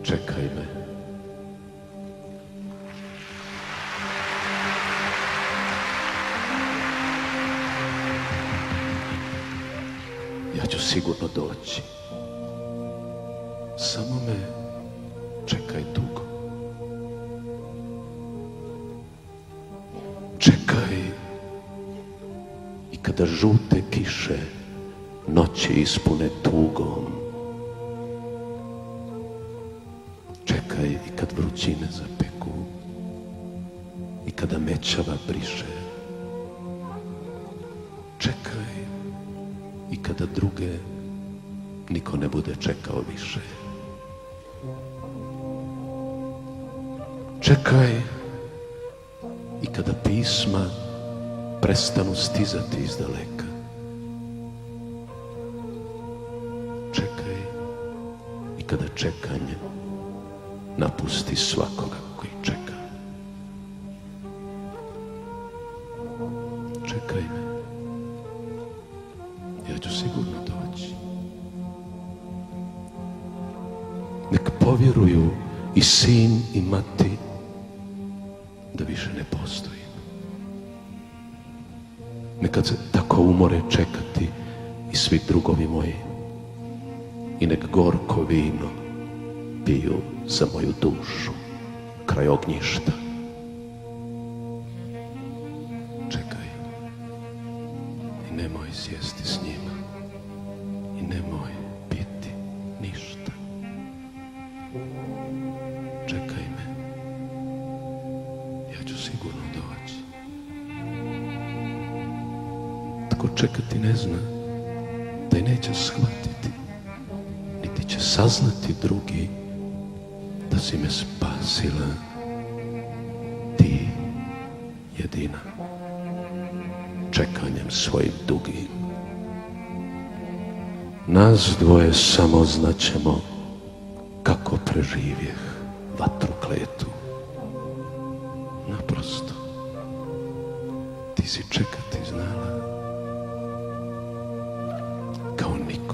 čekaj me. Ja ću sigurno doći. Samo me čekaj dugo. Čekaj i kada žute kiše noći ispune tugom. Čekaj i kad vrućine zapeku i kada mećava briše. Čekaj i kada druge niko ne bude čekao više. Čekaj i kada pisma prestanu stizati iz daleka. Čekaj i kada čekanje napusti svakoga koji čeka. Čekaj me. Ja ću sigurno doći. Nek povjeruju i sin i mati da više ne postojim. Nekad se tako umore čekati i svi drugovi moji. I nek gorko vino piju za moju dušu kraj ognjišta. Čekaj i nemoj sjesti s njima i nemoj piti ništa. Čekaj me, ja ću sigurno doći. Tko čekati ne zna, taj neće shvatiti, niti će saznati drugi da si me spasila ti jedina, čekanjem svojim dugim. Nas dvoje samo znaćemo kako preživjeh vatru kletu. Naprosto, ti si čekati znala kao niko.